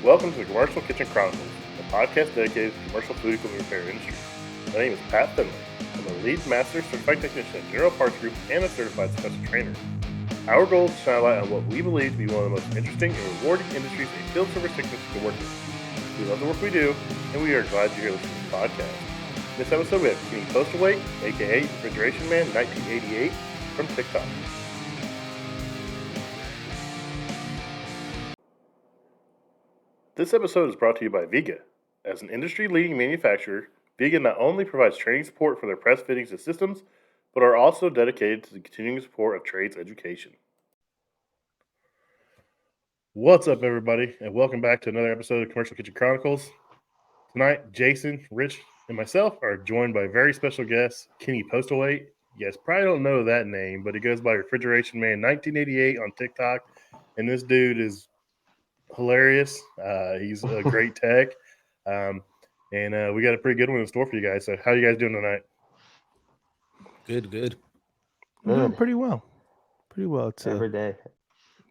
Welcome to the Commercial Kitchen Chronicles, a podcast dedicated to the commercial food equipment repair industry. My name is Pat Finley. I'm a lead master certified technician at General Parts Group and a certified successor trainer. Our goal is to shine a light on what we believe to be one of the most interesting and rewarding industries a field service technician can work in. We love the work we do, and we are glad you're here listening to the podcast. In this episode, we have Kenny Postlethwaite, aka Refrigerationman1988, from TikTok. This episode is brought to you by Viega. As an industry-leading manufacturer, Viega not only provides training support for their press fittings and systems, but are also dedicated to the continuing support of trades education. What's up, everybody, and welcome back to another episode of Commercial Kitchen Chronicles. Tonight, Jason, Rich, and myself are joined by very special guest, Kenny Postlethwaite. You guys probably don't know that name, but he goes by Refrigerationman1988 on TikTok, and this dude is hilarious. He's a great tech, and we got a pretty good one in store for you guys. So how are you guys doing tonight? Good. I'm doing pretty well. It's every day.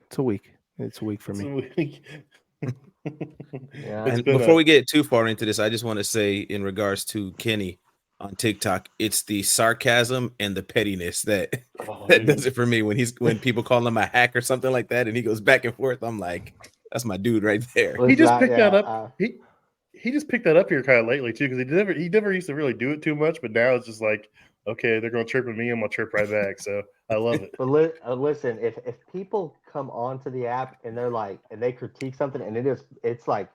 It's a week. It's a week for me. Yeah. And before we get too far into this, I just want to say in regards to Kenny on TikTok, it's the sarcasm and the pettiness that does it for me. When people call him a hack or something like that, and he goes back and forth, I'm like, that's my dude right there. He just picked that up. He just picked that up here kind of lately too, because he never used to really do it too much, but now it's just like, okay, they're going to chirp at me, I'm going to chirp right back. So I love it. But listen, if people come onto the app and they're like, and they critique something, and it's like,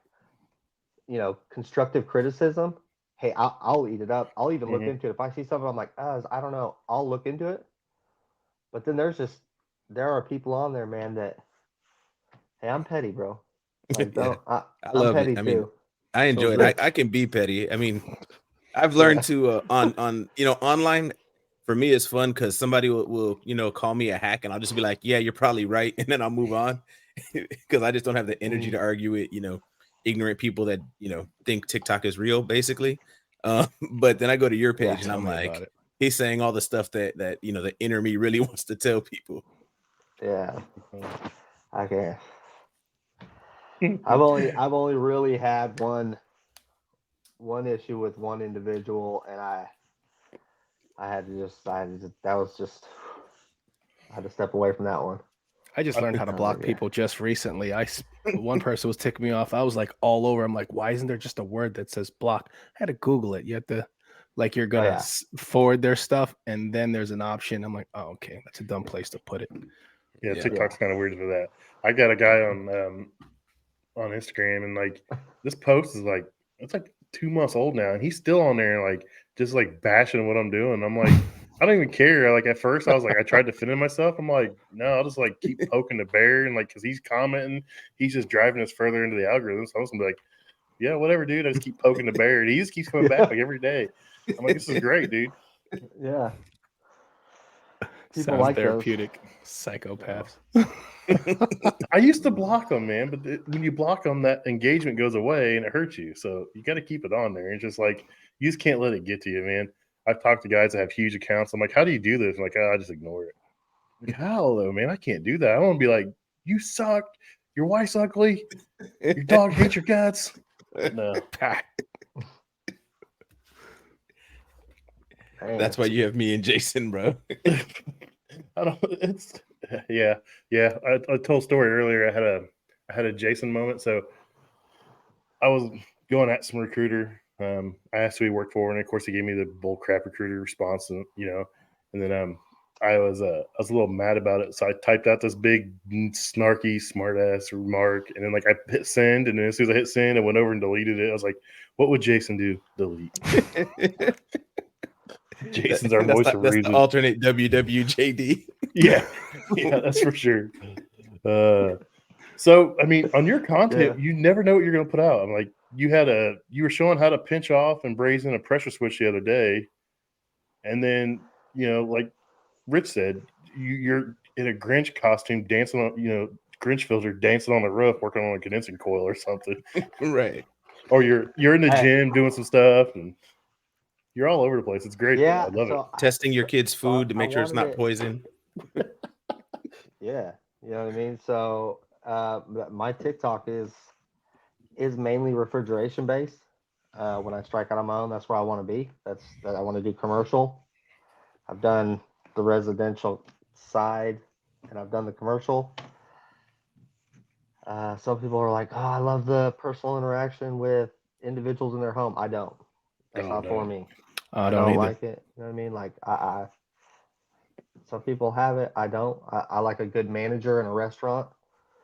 constructive criticism. Hey, I'll eat it up. I'll even look into it. If I see something, I'm like, I don't know. I'll look into it. But then there are people on there, man, that, hey, I'm petty, bro. Like, I I'm love petty it. I too. mean, I enjoy it. I can be petty. I mean, I've learned to on online. For me, it's fun because somebody will call me a hack, and I'll just be like, yeah, you're probably right, and then I'll move on because I just don't have the energy to argue with ignorant people that think TikTok is real, basically. But then I go to your page and I'm like, he's saying all the stuff that the inner me really wants to tell people. Yeah, I can't. I've only really had one issue with one individual, and I had to step away from that one. I just learned how to block people just recently. One person was ticking me off. I was like all over. I'm like, why isn't there just a word that says block? I had to Google it. You have to, like, you're going to forward their stuff, and then there's an option. I'm like, oh, okay, that's a dumb place to put it. Yeah, TikTok's kind of weird for that. I got a guy on Instagram, and like this post is like, it's like 2 months old now, and he's still on there, like just like bashing what I'm doing. I'm like, I don't even care. Like at first I was like, I tried to fit in myself. I'm like, no, I'll just like keep poking the bear, and like, because he's commenting, he's just driving us further into the algorithm. So I was gonna be like, yeah, whatever, dude. I just keep poking the bear, and he just keeps coming back like every day. I'm like, this is great, dude. Yeah. People like therapeutic psychopaths. I used to block them, man, but when you block them, that engagement goes away and it hurts you. So you got to keep it on there. It's just like, you just can't let it get to you, man. I've talked to guys that have huge accounts. I'm like, how do you do this? I'm like, I just ignore it. I'm like, how though, man? I can't do that. I want to be like, you suck. Your wife's ugly. Your dog hates your guts. No. That's why you have me and Jason, bro. I told a story earlier. I had a Jason moment. So I was going at some recruiter. I asked who he worked for, and of course he gave me the bull crap recruiter response, and then I was a little mad about it. So I typed out this big snarky smart ass remark, and then like I hit send, and then as soon as I hit send, I went over and deleted it. I was like, what would Jason do? Delete. Jason's our voice of reason. The alternate WWJD. Yeah, that's for sure. So I mean, on your content, you never know what you're going to put out. I'm like, you were showing how to pinch off and brazen a pressure switch the other day, and then like Rich said, you're in a Grinch costume dancing on Grinch filter dancing on the roof working on a condensing coil or something. Right. Or you're in the gym doing some stuff, and you're all over the place. It's great. Yeah, I love it. Testing your kids' food to make sure it's not poison. Yeah, you know what I mean? So my TikTok is mainly refrigeration based. When I strike out on my own, that's where I want to be. That I want to do commercial. I've done the residential side, and I've done the commercial. Some people are like, "Oh, I love the personal interaction with individuals in their home." I don't. That's not for me. I don't either. like it. You know what I mean? Like some people have it. I don't. I like a good manager in a restaurant.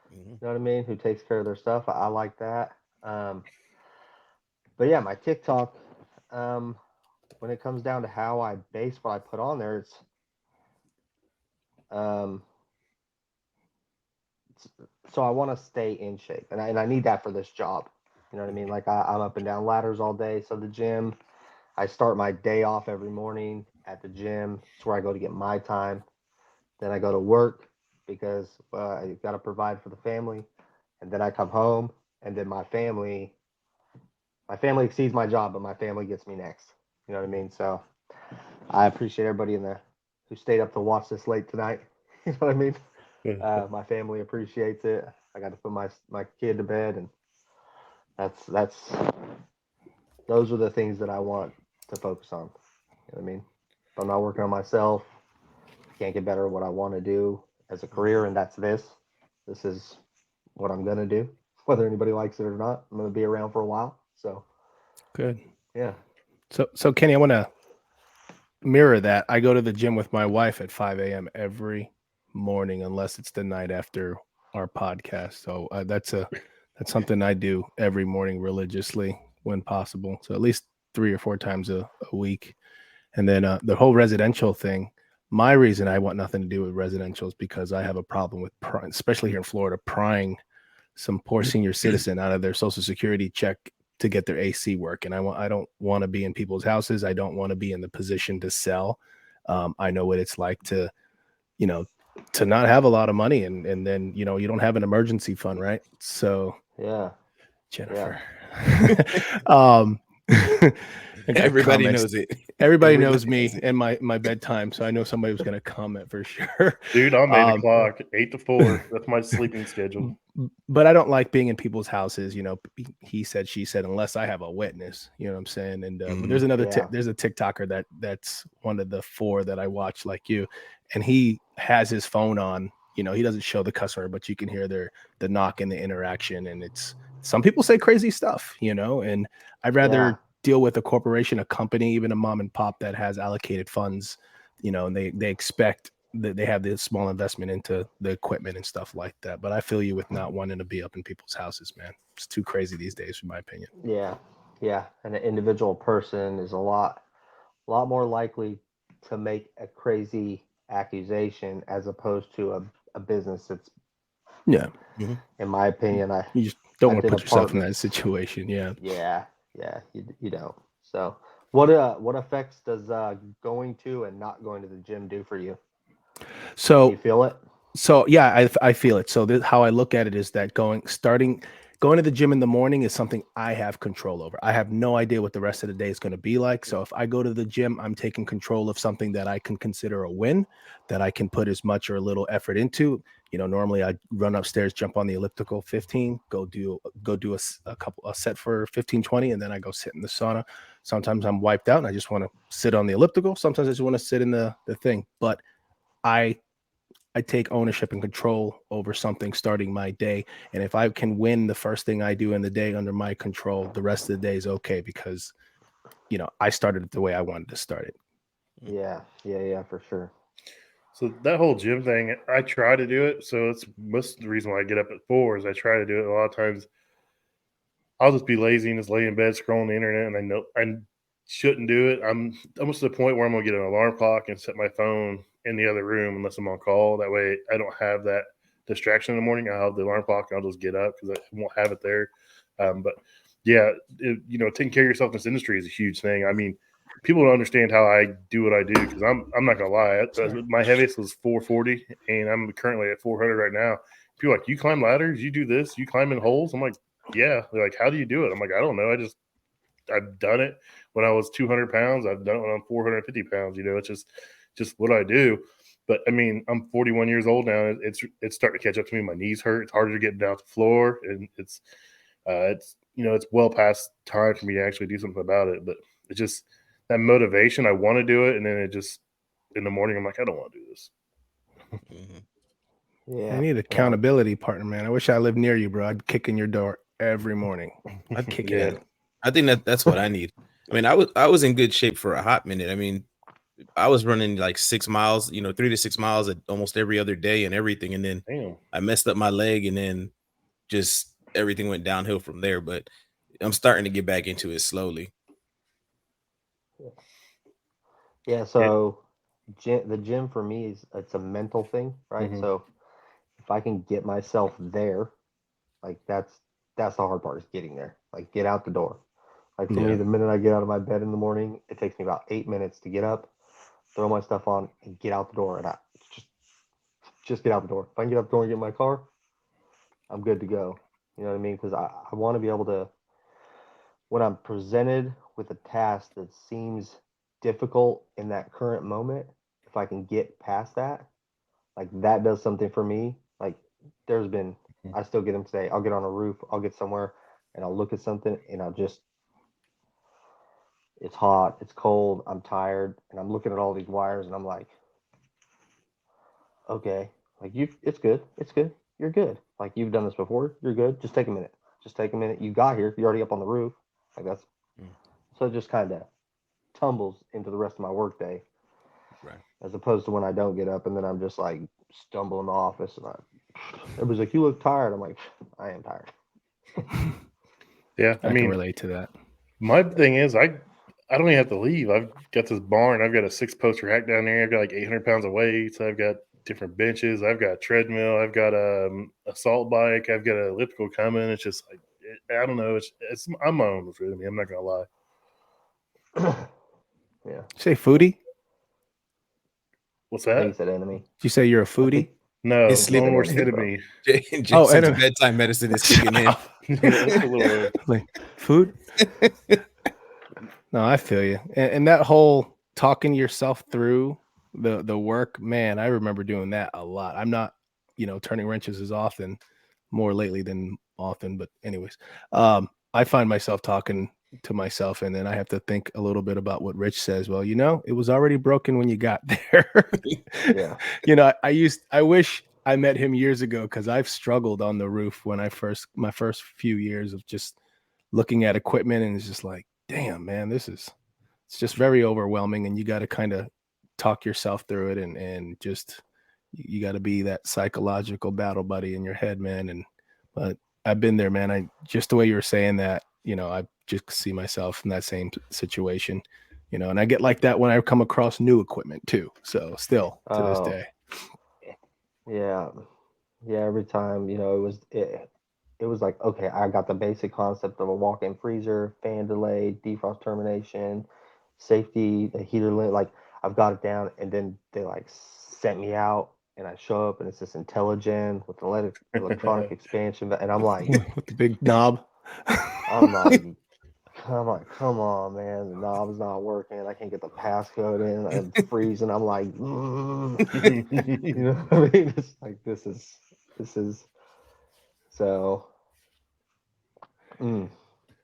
You know what I mean? Who takes care of their stuff. I like that. But yeah, my TikTok, when it comes down to how I base what I put on there, so I want to stay in shape, and I need that for this job. You know what I mean? Like I'm up and down ladders all day. So the gym, I start my day off every morning at the gym. It's where I go to get my time. Then I go to work because I got to provide for the family, and then I come home, and then my family exceeds my job, but my family gets me next. You know what I mean? So I appreciate everybody who stayed up to watch this late tonight. You know what I mean? My family appreciates it. I got to put my kid to bed, and those are the things that I want to focus on. You know what I mean? If I'm not working on myself, I can't get better at what I want to do as a career, and that's this. This is what I'm gonna do, whether anybody likes it or not. I'm gonna be around for a while. So good. Yeah. So Kenny, I want to mirror that. I go to the gym with my wife at 5 a.m. every morning, unless it's the night after our podcast. So that's something I do every morning religiously when possible. So at least 3 or 4 times a week. And then the whole residential thing, my reason I want nothing to do with residential is because I have a problem with, especially here in Florida, prying some poor senior citizen out of their Social Security check to get their AC work. And I don't want to be in people's houses. I don't want to be in the position to sell. I know what it's like to not have a lot of money and then, you don't have an emergency fund, right? So yeah, Jennifer. Yeah. Everybody knows it. Everybody knows me and my bedtime, so I know somebody was going to comment for sure. Dude, I'm 8 o'clock, 8 to 4. That's my sleeping schedule. But I don't like being in people's houses. He said, she said, unless I have a witness. You know what I'm saying? And but there's another. There's a TikToker that's one of the 4 that I watch, like you, and he has his phone on. He doesn't show the customer, but you can hear the knock and the interaction, and it's some people say crazy stuff. And I'd rather deal with a corporation, a company, even a mom and pop that has allocated funds, and they expect that they have this small investment into the equipment and stuff like that. But I feel you with not wanting to be up in people's houses, man. It's too crazy these days, in my opinion. Yeah. And an individual person is a lot more likely to make a crazy accusation as opposed to a business that's, in my opinion, you just don't want to put yourself in that situation. Yeah, you don't. So what effects does going to and not going to the gym do for you? So do you feel it? So yeah, I feel it. So how I look at it is that going to the gym in the morning is something I have control over. I have no idea what the rest of the day is going to be like. So if I go to the gym, I'm taking control of something that I can consider a win, that I can put as much or a little effort into. Normally I run upstairs, jump on the elliptical 15, go do a set for 15, 20, and then I go sit in the sauna. Sometimes I'm wiped out and I just want to sit on the elliptical. Sometimes I just want to sit in the thing. But I take ownership and control over something starting my day. And if I can win the first thing I do in the day under my control, the rest of the day is okay because, I started it the way I wanted to start it. Yeah, for sure. So that whole gym thing, I try to do it. So it's most of the reason why I get up at 4 is I try to do it. A lot of times I'll just be lazy and just lay in bed scrolling the internet, and I know I shouldn't do it. I'm almost to the point where I'm going to get an alarm clock and set my phone in the other room unless I'm on call. That way I don't have that distraction in the morning. I'll have the alarm clock and I'll just get up because I won't have it there. But yeah, taking care of yourself in this industry is a huge thing. I mean, people don't understand how I do what I do because I'm not going to lie. My heaviest was 440 and I'm currently at 400 right now. People are like, you climb ladders, you do this, you climb in holes. I'm like, yeah. They're like, how do you do it? I'm like, I don't know. I've done it when I was 200 pounds. I've done it when I'm 450 pounds. It's just what I do. But I mean, I'm 41 years old now. It's starting to catch up to me. My knees hurt. It's harder to get down to the floor, and it's it's well past time for me to actually do something about it. But it's just that motivation. I want to do it, and then it just in the morning I'm like, I don't want to do this. Yeah, I need accountability partner, man. I wish I lived near you, bro. I'd kick in your door every morning. I'd kick it in. I think that's what I need. I mean, I was in good shape for a hot minute. I mean, I was running like 6 miles, 3 to 6 miles almost every other day and everything. And then I messed up my leg, and then just everything went downhill from there. But I'm starting to get back into it slowly. Yeah. So the gym for me it's a mental thing, right? So if I can get myself there, like that's the hard part, is getting there. Like, get out the door. Like, for me, the minute I get out of my bed in the morning, it takes me about 8 minutes to get up, throw my stuff on, and get out the door. And I just get out the door. If I can get out the door and get in my car, I'm good to go. You know what I mean? Because I want to be able to, when I'm presented with a task that seems difficult in that current moment, if I can get past that, like, that does something for me. Like, there's been, I still get them today. I'll get on a roof, I'll get somewhere, and I'll look at something, and it's hot, it's cold, I'm tired, and I'm looking at all these wires, and I'm like, okay, like, it's good, you're good. Like, you've done this before, you're good. Just take a minute. You got here, you're already up on the roof. Like, that's so it just kind of tumbles into the rest of my workday. Right. As opposed to when I don't get up, and then I'm just like stumble in the office, and everybody's like, you look tired. I'm like, I am tired. Yeah, I can relate to that. My thing is, I don't even have to leave. I've got this barn. I've got a 6-post rack down there. I've got like 800 pounds of weights. I've got different benches. I've got a treadmill. I've got a assault bike. I've got an elliptical coming. It's just like, I don't know. It's I'm my own enemy. I'm not gonna lie. Yeah. Say foodie? What's that? He said enemy. Did you say you're a foodie? No, It's sleeping worse enemy. Jason's bedtime medicine is kicking in. Like, food? No, I feel you. And that whole talking yourself through the work, man, I remember doing that a lot. I'm not, turning wrenches as often, more lately than often, but anyways, I find myself talking to myself, and then I have to think a little bit about what Rich says. Well, it was already broken when you got there. Yeah. I wish I met him years ago, because I've struggled on the roof when my first few years of just looking at equipment, and it's just like, damn, man, it's just very overwhelming, and you got to kind of talk yourself through it, and just, you got to be that psychological battle buddy in your head, man. But I've been there, man. Just the way you were saying that, I just see myself in that same situation, and I get like that when I come across new equipment too. So still to this day. Yeah. Every time, it was like, okay, I got the basic concept of a walk-in freezer, fan delay, defrost termination, safety, the heater limit. Like, I've got it down, and then they like sent me out, and I show up, and it's this intelligent with electronic expansion, and I'm like, with the big knob. I'm like, come on, man, the knob's not working. I can't get the passcode in. I'm freezing. I'm like, you know what I mean? It's like, this is so.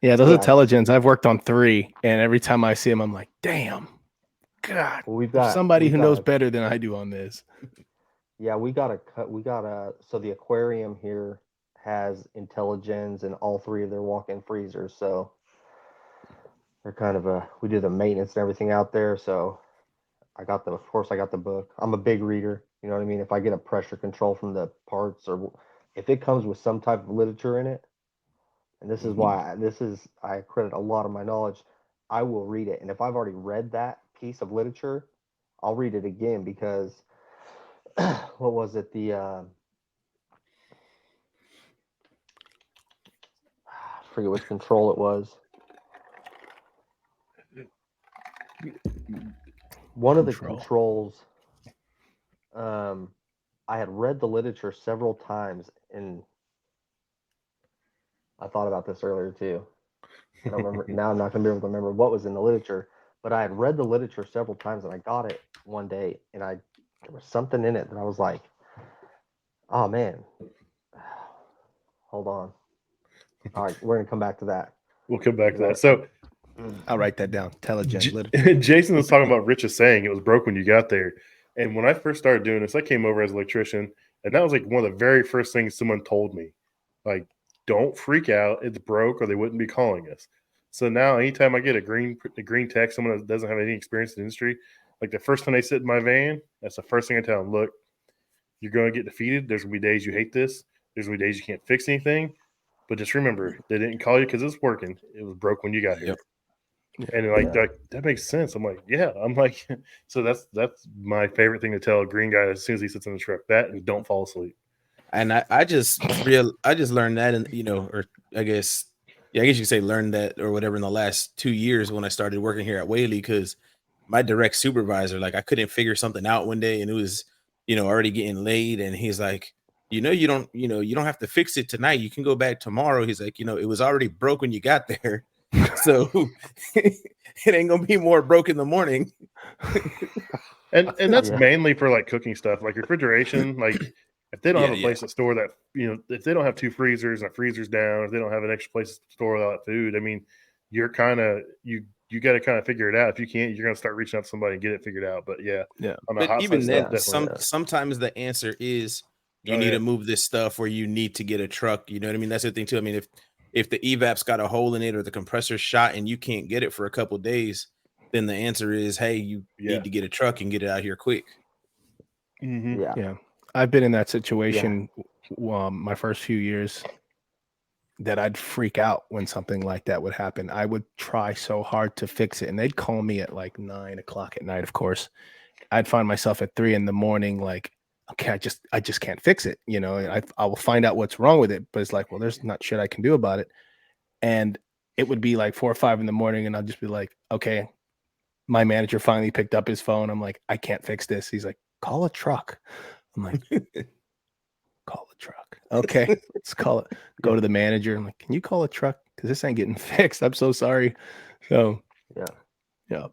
Yeah, those intelligents, I've worked on 3, and every time I see them, I'm like, damn, God, well, we've got somebody who knows better than I do on this. Yeah, so the aquarium here has intelligents in all 3 of their walk-in freezers. So they're kind of we do the maintenance and everything out there. So of course I got the book. I'm a big reader. You know what I mean? If I get a pressure control from the parts, or if it comes with some type of literature in it, and this is why I credit a lot of my knowledge, I will read it. And if I've already read that piece of literature, I'll read it again, because what was it? I forget which control it was. One of the controls, I had read the literature several times, and I thought about this earlier too. I don't remember now. I'm not gonna be able to remember what was in the literature, but I had read the literature several times, and I got it one day, and there was something in it that I was like, oh man, hold on. All right, we're gonna come back to that. We'll come back to that. So I'll write that down. Intelligent. Jason was talking about Rich's saying it was broke when you got there. And when I first started doing this, I came over as an electrician, and that was like one of the very first things someone told me. Like, don't freak out, it's broke, or they wouldn't be calling us. So now anytime I get a green text, someone that doesn't have any experience in the industry, like the first time they sit in my van, that's the first thing I tell them, look, you're going to get defeated. There's going to be days you hate this. There's going to be days you can't fix anything. But just remember, they didn't call you because it's working. It was broke when you got here. Yeah. And like that makes sense. I'm like, yeah. I'm like, so that's my favorite thing to tell a green guy as soon as he sits in the truck. That and don't fall asleep. And I just learned that, and or I guess you could say learned that or whatever in the last 2 years when I started working here at Whaley, because my direct supervisor, like I couldn't figure something out one day, and it was already getting late, and he's like, you don't have to fix it tonight. You can go back tomorrow. He's like, it was already broke when you got there, so it ain't gonna be more broke in the morning. and that's mainly for like cooking stuff, like refrigeration, like. If they don't have a place to store that, if they don't have 2 freezers and a freezer's down, if they don't have an extra place to store all that food, I mean, you're kind of you got to kind of figure it out. If you can't, you're going to start reaching out to somebody and get it figured out. But yeah. On the but even then, stuff, sometimes the answer is you need to move this stuff, or you need to get a truck. You know what I mean? That's the thing too. I mean, if the evap's got a hole in it or the compressor's shot and you can't get it for a couple of days, then the answer is, hey, you need to get a truck and get it out here quick. Mm-hmm. Yeah. I've been in that situation my first few years that I'd freak out when something like that would happen. I would try so hard to fix it, and they'd call me at like 9 o'clock at night, of course. I'd find myself at 3 in the morning, like, okay, I just can't fix it. I will find out what's wrong with it, but it's like, well, there's not shit I can do about it. And it would be like 4 or 5 in the morning, and I'll just be like, okay, my manager finally picked up his phone. I'm like, I can't fix this. He's like, call a truck. I'm like, call a truck. Okay, let's call it. Go to the manager. I'm like, can you call a truck? Because this ain't getting fixed. I'm so sorry. So yeah.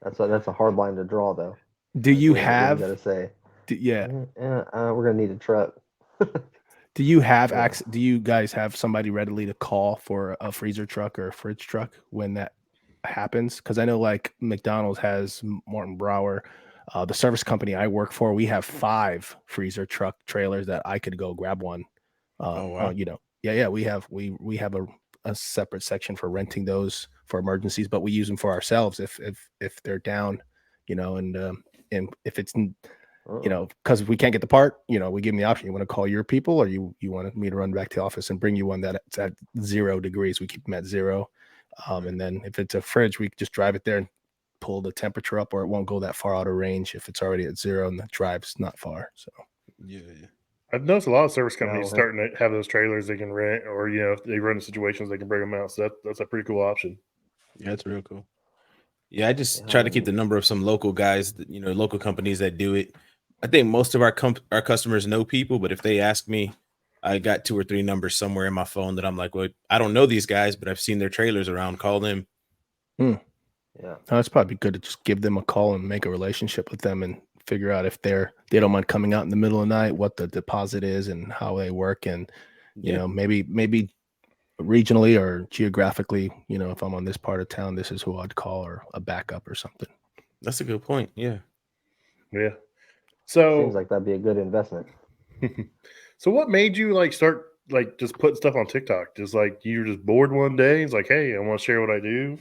That's a hard line to draw, though. Do you have? Gotta say, we're gonna need a truck. Do you have access? Do you guys have somebody readily to call for a freezer truck or a fridge truck when that happens? Because I know like McDonald's has Morton Brower. The service company I work for, we have 5 freezer truck trailers that I could go grab one. We have a separate section for renting those for emergencies, but we use them for ourselves if they're down, and if it's because we can't get the part, we give them the option. You want to call your people, or you want me to run back to the office and bring you one that's at 0 degrees. We keep them at 0, and then if it's a fridge, we just drive it there and pull the temperature up, or it won't go that far out of range if it's already at 0 and the drive's not far. So I've noticed a lot of service companies starting to have those trailers they can rent, or if they run into situations they can bring them out. So that's a pretty cool option. Yeah, that's real cool. Yeah, I just try to keep the number of some local guys, local companies that do it. I think most of our customers know people, but if they ask me, I got 2 or 3 numbers somewhere in my phone that I'm like, well, I don't know these guys, but I've seen their trailers around. Call them. Yeah, it's probably good to just give them a call and make a relationship with them and figure out if they don't mind coming out in the middle of the night, what the deposit is and how they work, and maybe regionally or geographically, if I'm on this part of town, this is who I'd call, or a backup or something. That's a good point. Yeah. So seems like that'd be a good investment. So what made you start just putting stuff on TikTok? Just you were just bored one day. It's like, hey, I want to share what I do.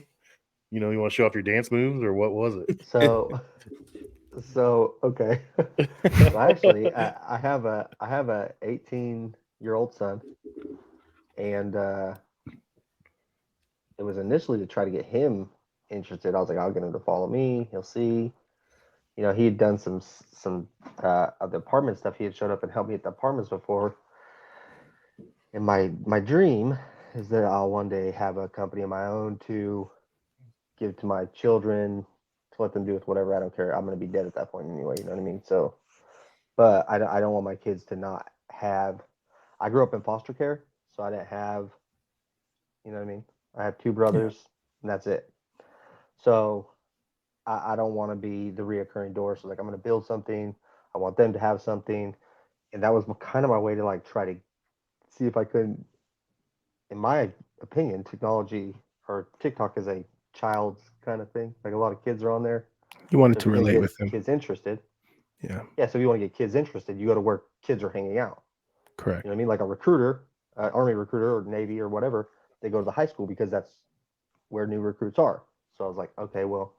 You want to show off your dance moves, or what was it? So okay. So actually, I have a 18-year-old son, and it was initially to try to get him interested. I was like, I'll get him to follow me. He'll see. He had done some of the apartment stuff. He had showed up and helped me at the apartments before. And my dream is that I'll one day have a company of my own to give to my children, to let them do with whatever. I don't care. I'm going to be dead at that point anyway. You know what I mean? So, but I don't want my kids to not have. I grew up in foster care, so I didn't have. You know what I mean? I have 2 brothers, and that's it. So I don't want to be the reoccurring door. So I'm going to build something. I want them to have something, and that was kind of my way to try to see if I couldn't. In my opinion, technology or TikTok is a child's kind of thing. Like a lot of kids are on there. You wanted So to if you're gonna relate get with them. kids interested. Yeah. Yeah. So if you want to get kids interested, you go to where kids are hanging out. Correct. You know what I mean? Like a recruiter, Army recruiter or Navy or whatever, they go to the high school because that's where new recruits are. So I was like, okay, well,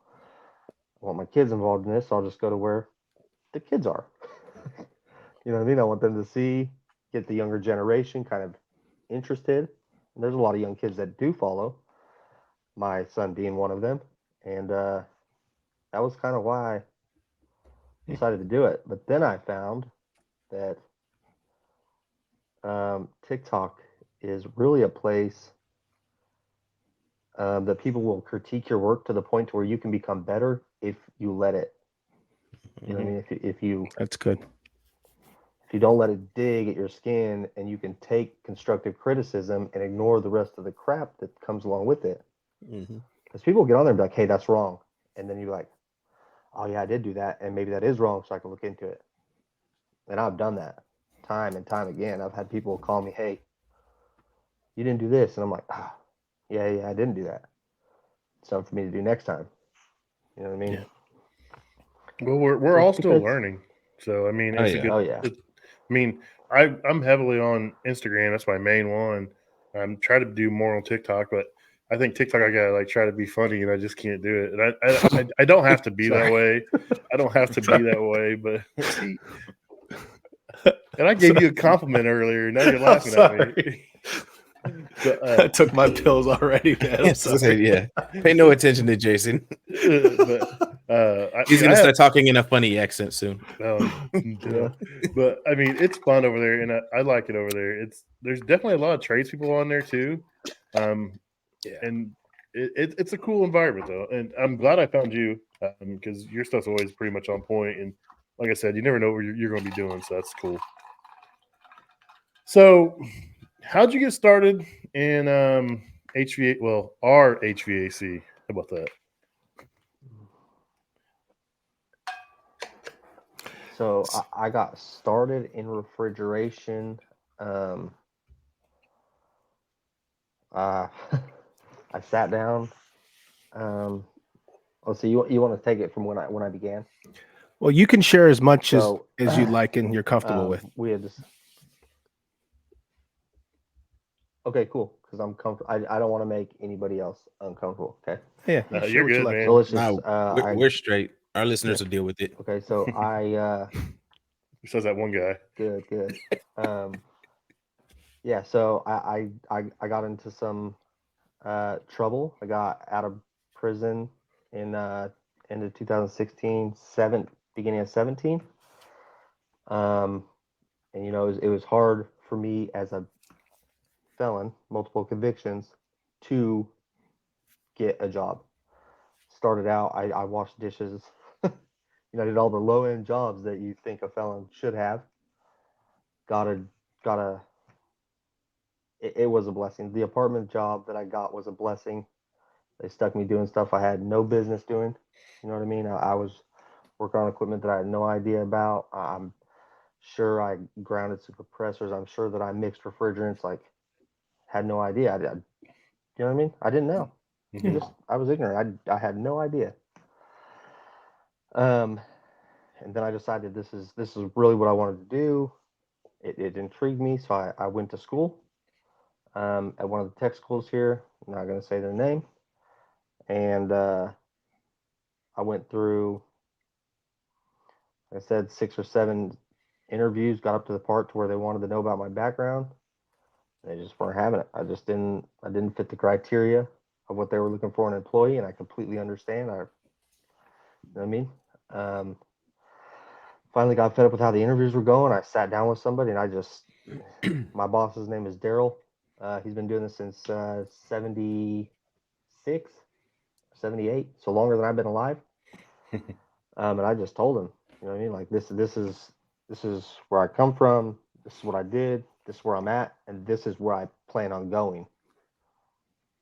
I want my kids involved in this, so I'll just go to where the kids are. You know what I mean? I want them to get the younger generation kind of interested. And there's a lot of young kids that do follow, my son being one of them. And that was kind of why I decided to do it. But then I found that TikTok is really a place that people will critique your work to the point to where you can become better if you let it. You know what I mean? If you That's good. if you don't let it dig at your skin and you can take constructive criticism and ignore the rest of the crap that comes along with it. Because people get on there and be like, hey, that's wrong. And then you're like, oh, yeah, I did do that. And maybe that is wrong, so I can look into it. And I've done that time and time again. I've had people call me, hey, you didn't do this. And I'm like, yeah, I didn't do that. It's something for me to do next time. You know what I mean? Yeah. Well, we're all still learning. So, I mean, it's a good. Oh, yeah. I mean, I'm heavily on Instagram. That's my main one. I'm trying to do more on TikTok, but I think TikTok I gotta like try to be funny, and I just can't do it. And I don't have to be that way. I don't have to be that way. But see, and I gave you a compliment earlier. Now you're laughing at me. But, I took my pills already, man. Yeah. Pay no attention to Jason. He's gonna start talking in a funny accent soon. Yeah. But I mean, it's fun over there, and I like it over there. There's definitely a lot of tradespeople on there too, and it's a cool environment though. And I'm glad I found you because your stuff's always pretty much on point. And like I said, you never know what you're going to be doing, so that's cool. So, how'd you get started in HVAC? Well, our HVAC. How about that? So I got started in refrigeration. I sat down. Let's see. You want to take it from when I began? Well, you can share as much as you'd like and you're comfortable with. We had this. Okay, cool. Because I'm comfortable. I don't want to make anybody else uncomfortable. Okay. Yeah, no, you're good, man. So let's just. We're straight. Our listeners will deal with it. Okay, so I. Says that one guy. Good. Yeah. So I got into some trouble. I got out of prison in end of 2016, beginning of 17. And it was hard for me as a felon, multiple convictions, to get a job. Started out, I washed dishes. I did all the low end jobs that you think a felon should have. It was a blessing. The apartment job that I got was a blessing. They stuck me doing stuff I had no business doing. You know what I mean? I was working on equipment that I had no idea about. I'm sure I grounded some compressors. I'm sure that I mixed refrigerants. Like, had no idea. You know what I mean? I didn't know. I was ignorant. I had no idea. And then I decided this is really what I wanted to do. It intrigued me, so I went to school at one of the tech schools here. I'm not going to say their name. And I went through, like I said, 6 or 7 interviews, got up to the part to where they wanted to know about my background. They just weren't having it. I didn't fit the criteria of what they were looking for in an employee, and I completely understand. You know what I mean? Finally got fed up with how the interviews were going. I sat down with somebody, and my boss's name is Daryl. He's been doing this since 76, 78, so longer than I've been alive. And I just told him, you know what I mean? Like, this is where I come from. This is what I did. This is where I'm at, and this is where I plan on going.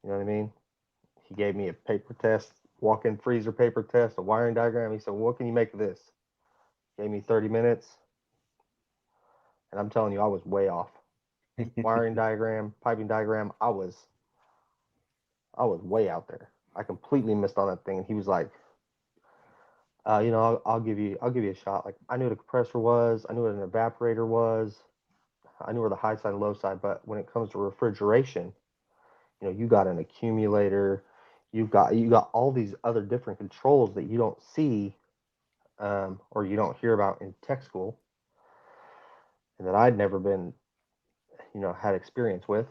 You know what I mean? He gave me a paper test, walk-in freezer paper test, a wiring diagram. He said, well, what can you make of this? Gave me 30 minutes. And I'm telling you, I was way off. wiring diagram, piping diagram. I was way out there. I completely missed on that thing. And he was like, I'll give you a shot. Like, I knew what a compressor was, I knew what an evaporator was, I knew where the high side and low side. But when it comes to refrigeration, you got an accumulator, you got all these other different controls that you don't see, or you don't hear about in tech school, and that I'd never been, had experience with.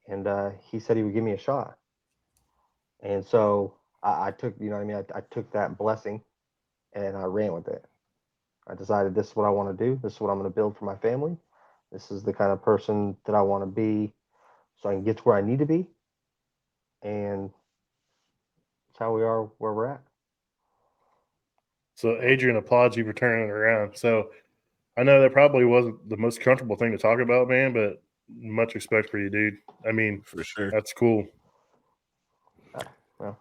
And he said he would give me a shot. And so I took, I took that blessing and I ran with it. I decided this is what I want to do. This is what I'm going to build for my family. This is the kind of person that I want to be so I can get to where I need to be. And that's how we are where we're at. So, Adrian, applaud you for turning it around. So, I know that probably wasn't the most comfortable thing to talk about, man, but much respect for you, dude. I mean, For sure. that's cool. Well,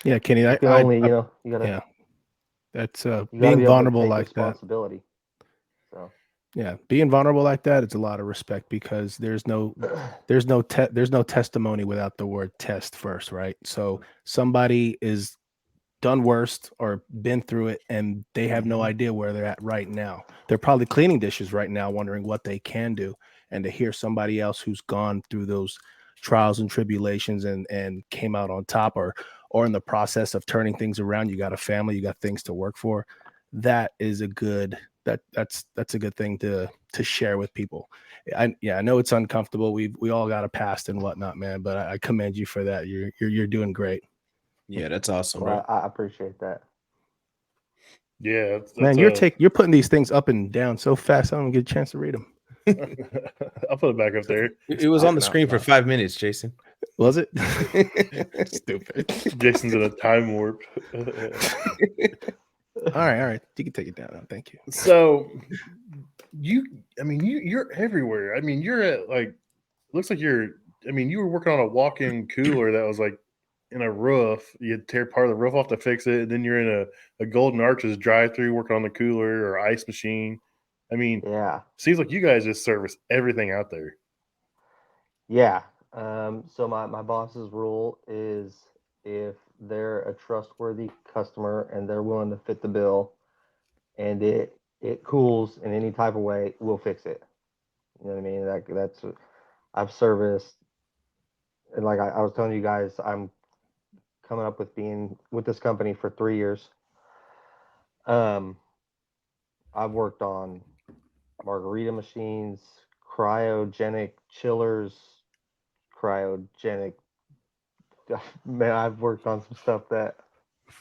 Yeah, Kenny, you can only, you gotta. Yeah, that's You gotta being be able to vulnerable take like that. responsibility. So. Yeah, being vulnerable like that, it's a lot of respect, because there's no testimony without the word test first, right? So somebody is done worst or been through it, and they have no idea where they're at right now. They're probably cleaning dishes right now, wondering what they can do. And to hear somebody else who's gone through those trials and tribulations and came out on top, or in the process of turning things around, you got a family, you got things to work for. That is a good that's a good thing to share with people. I know it's uncomfortable. We all got a past and whatnot, man, but I commend you for that. You're doing great. Yeah, that's awesome, Well, bro. I appreciate that. Yeah, Man, you're putting these things up and down so fast, I don't get a chance to read them. I'll put it back up there. It was on the screen for 5 minutes, Jason. Was it? Stupid. Jason's in a time warp. All right. You can take it down now. Thank you. So you're everywhere. I mean, you're at looks like you were working on a walk-in cooler that was like in a roof. You had to tear part of the roof off to fix it. And then you're in a Golden Arches drive-through working on the cooler or ice machine. I mean, Yeah. Seems like you guys just service everything out there. Yeah. So my boss's rule is, if they're a trustworthy customer and they're willing to fit the bill and it cools in any type of way, we'll fix it. You know what I mean? That's I've serviced, and like I was telling you guys, I'm coming up with being with this company for 3 years. I've worked on margarita machines, cryogenic chillers, cryogenic. Man, I've worked on some stuff that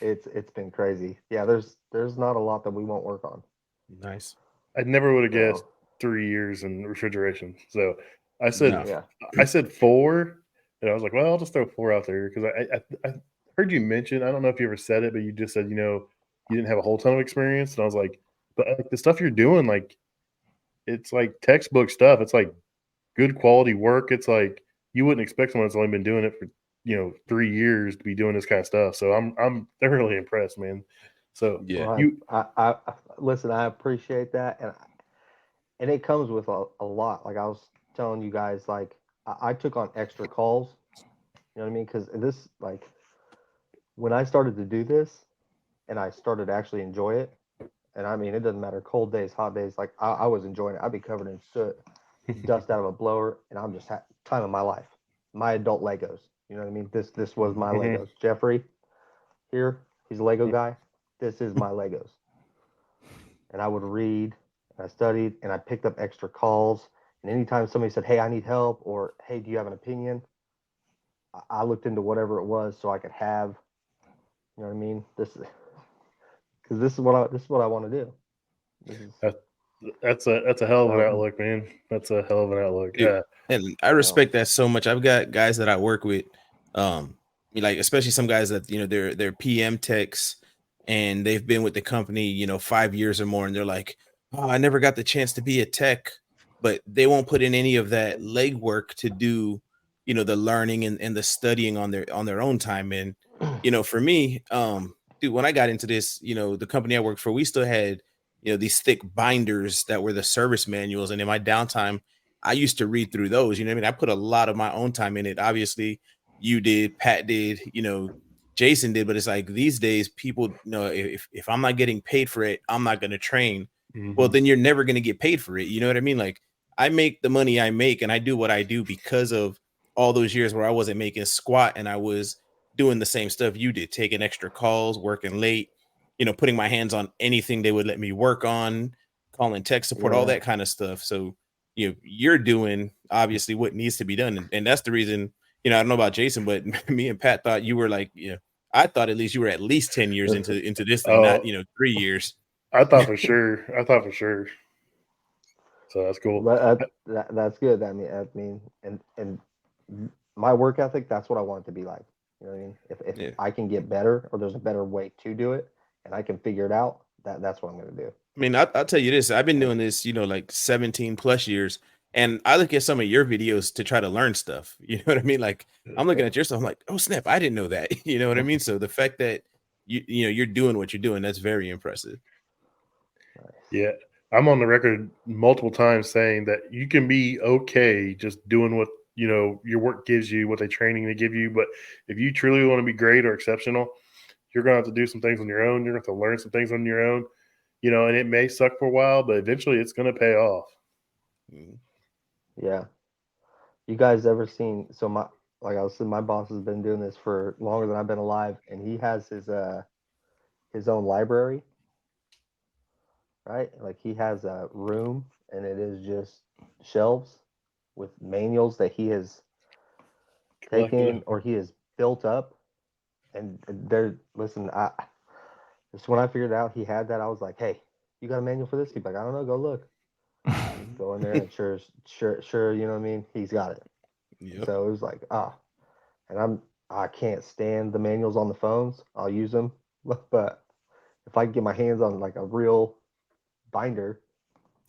it's been crazy. Yeah, there's not a lot that we won't work on. Nice. I never would have guessed 3 years in refrigeration. So I said No. I said 4, and I was like, well, I'll just throw 4 out there because I heard you mention, I don't know if you ever said it, but you just said, you didn't have a whole ton of experience. And I was like, but the stuff you're doing, like, it's like textbook stuff. It's like good quality work. It's like you wouldn't expect someone that's only been doing it for 3 years to be doing this kind of stuff. So I'm thoroughly impressed, man. So yeah, well, I listen. I appreciate that, and it comes with a lot. Like I was telling you guys, like I took on extra calls. You know what I mean? Because this, like, when I started to do this, and I started to actually enjoy it, and I mean, it doesn't matter, cold days, hot days. Like I was enjoying it. I'd be covered in soot, dust out of a blower, and I'm just time of my life. My adult Legos. You know what I mean? This was my Legos. Jeffrey, here, he's a Lego guy. This is my Legos. And I would read, and I studied, and I picked up extra calls. And anytime somebody said, "Hey, I need help," or "Hey, do you have an opinion?" I looked into whatever it was so I could have. You know what I mean? This is because this is what I want to do. That's a hell of an outlook, man. That's a hell of an outlook. Yeah, and I respect that so much. I've got guys that I work with, like especially some guys that they're PM techs, and they've been with the company 5 years or more, and they're like, "Oh, I never got the chance to be a tech," but they won't put in any of that legwork to do the learning and the studying on their own time. And for me, dude, when I got into this, the company I worked for, we still had these thick binders that were the service manuals, and in my downtime, I used to read through those. You know what I mean? I put a lot of my own time in it. Obviously, you did, Pat did, you know, Jason did, but it's like these days people, you know, if I'm not getting paid for it, I'm not going to train. Well, then you're never going to get paid for it. You know what I mean? Like I make the money I make and I do what I do because of all those years where I wasn't making squat and I was doing the same stuff you did, taking extra calls, working late, you know, putting my hands on anything they would let me work on, calling tech support, all that kind of stuff. So, you know, you're doing obviously what needs to be done. And that's the reason, you know, I don't know about Jason, but me and Pat thought you were like, you know, I thought at least you were at least 10 years into this thing, not, you know, 3 years. I thought for sure. So that's cool. But that's good. I mean, and my work ethic, that's what I want it to be like. You know what I mean? If I can get better, or there's a better way to do it, and I can figure it out, that's what I'm going to do. I mean, I'll tell you this. I've been doing this, you know, like 17 plus years. And I look at some of your videos to try to learn stuff. You know what I mean? Like I'm looking at your stuff. I'm like, oh snap, I didn't know that. You know what I mean? So the fact that you know, you're doing what you're doing, that's very impressive. Yeah. I'm on the record multiple times saying that you can be okay just doing what, you know, your work gives you, what they training they give you. But if you truly want to be great or exceptional, you're going to have to do some things on your own. You're going to have to learn some things on your own, you know, and it may suck for a while, but eventually it's going to pay off. Yeah. You guys ever seen, so like I was saying, my boss has been doing this for longer than I've been alive, and he has his own library, right? Like he has a room, and it is just shelves with manuals that he has taken or he has built up. And listen, just when I figured out he had that, I was like, hey, you got a manual for this? He's like, I don't know, go look. Go in there and sure, you know what I mean? He's got it. Yep. So it was like, and I can't stand the manuals on the phones. I'll use them, but if I can get my hands on like a real binder,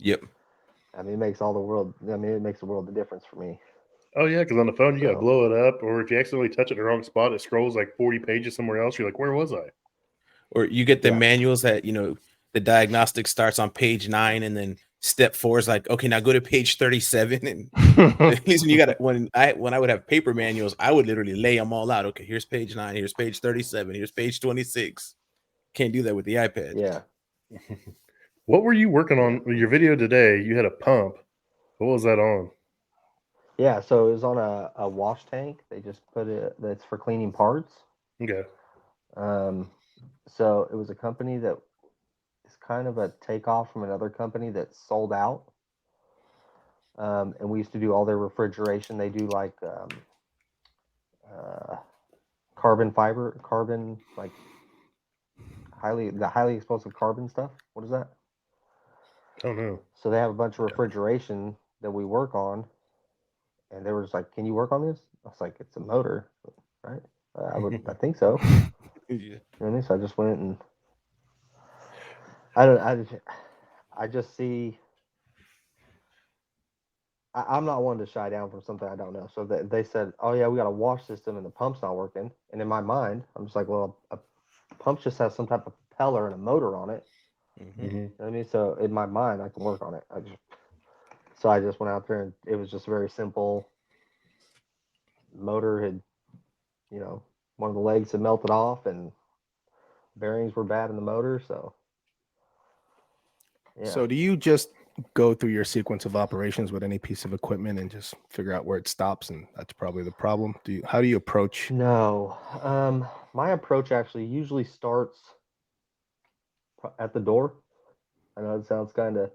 I mean, it makes all the world. I mean, it makes the world of difference for me. Oh yeah, because on the phone you got to blow it up, or if you accidentally touch it in the wrong spot, it scrolls like 40 pages somewhere else. You're like, where was I? Or you get the manuals that, you know, the diagnostic starts on page 9, and then step 4 is like, okay, now go to page 37. And at least when you got when I would have paper manuals, I would literally lay them all out. Okay, here's page 9, here's page 37, here's page 26. Can't do that with the iPad. Yeah. What were you working on with your video today? You had a pump. What was that on? Yeah, so it was on a wash tank. They just put it, that's for cleaning parts. Okay. So it was a company that is kind of a takeoff from another company that sold out. And we used to do all their refrigeration. They do like carbon, like highly explosive carbon stuff. What is that? I don't know. So they have a bunch of refrigeration that we work on, and they were just like, "Can you work on this?" I was like, "It's a motor, right?" I think so. Yeah. You know what I mean? So I just went and I just see. I'm not one to shy down from something I don't know. So they said, "Oh yeah, we got a wash system and the pump's not working." And in my mind, I'm just like, "Well, a pump just has some type of propeller and a motor on it." You know what I mean? So in my mind, I can work on it. So I just went out there, and it was just very simple. Motor had, you know, one of the legs had melted off, and bearings were bad in the motor. So yeah. So do you just go through your sequence of operations with any piece of equipment and just figure out where it stops, and that's probably the problem? How do you approach? No, my approach actually usually starts at the door. I know it sounds kind of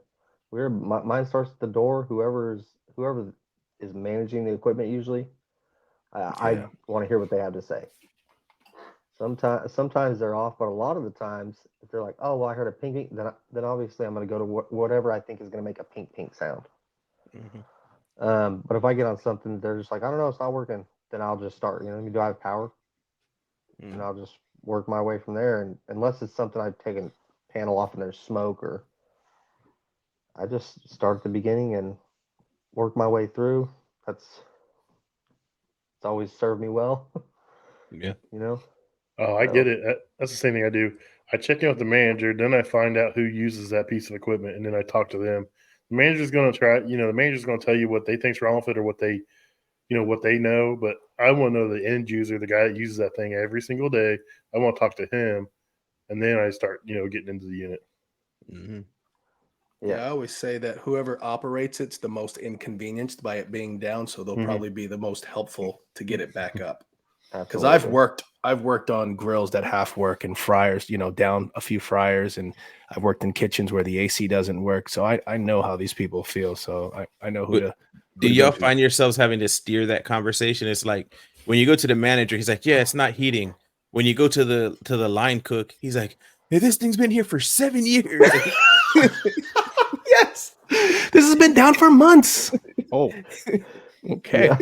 weird. Mine starts at the door. Whoever is managing the equipment usually, I want to hear what they have to say. Sometimes they're off, but a lot of the times, if they're like, "Oh, well, I heard a ping," then obviously I'm going to go to whatever I think is going to make a pink sound. But if I get on something, they're just like, "I don't know, it's not working," then I'll just start. You know, do I have power? And I'll just work my way from there. And unless it's something I've taken panel off and there's smoke, or I just start at the beginning and work my way through. It's always served me well. Yeah. You know? Oh, I get it. That's the same thing I do. I check in with the manager, then I find out who uses that piece of equipment, and then I talk to them. The manager's going to try. The manager's going to tell you what they think's wrong with it or what they, what they know. But I want to know the end user, the guy that uses that thing every single day. I want to talk to him, and then I start, getting into the unit. Mm-hmm. Yeah, I always say that whoever operates it's the most inconvenienced by it being down, so they'll probably be the most helpful to get it back up. Because I've worked on grills that half work and fryers, down a few fryers, and I've worked in kitchens where the AC doesn't work. So I know how these people feel. So I know who to. Do y'all find yourselves having to steer that conversation? It's like when you go to the manager, he's like, "Yeah, it's not heating." When you go to the line cook, he's like, "Hey, this thing's been here for 7 years." Yes, this has been down for months. Oh, okay. Yeah.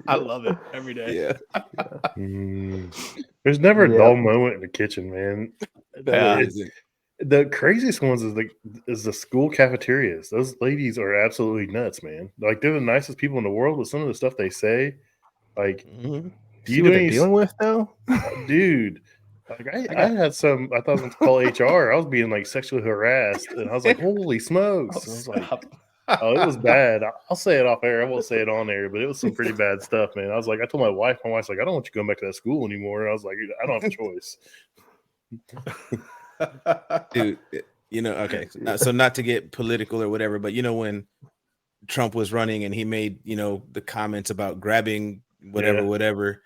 I love it every day. Yeah. There's never a dull moment in the kitchen, man. The craziest ones is the school cafeterias. Those ladies are absolutely nuts, man. Like they're the nicest people in the world, but some of the stuff they say, like, do you do what they're dealing with though? Dude, like I had some. I thought I was going to call HR. I was being like sexually harassed, and I was like, "Holy smokes!" I was like, "Oh, it was bad." I'll say it off air. I won't say it on air, but it was some pretty bad stuff, man. I was like, I told my wife. My wife's like, "I don't want you going back to that school anymore." And I was like, "I don't have a choice." Dude, okay. So not to get political or whatever, but when Trump was running and he made the comments about grabbing whatever.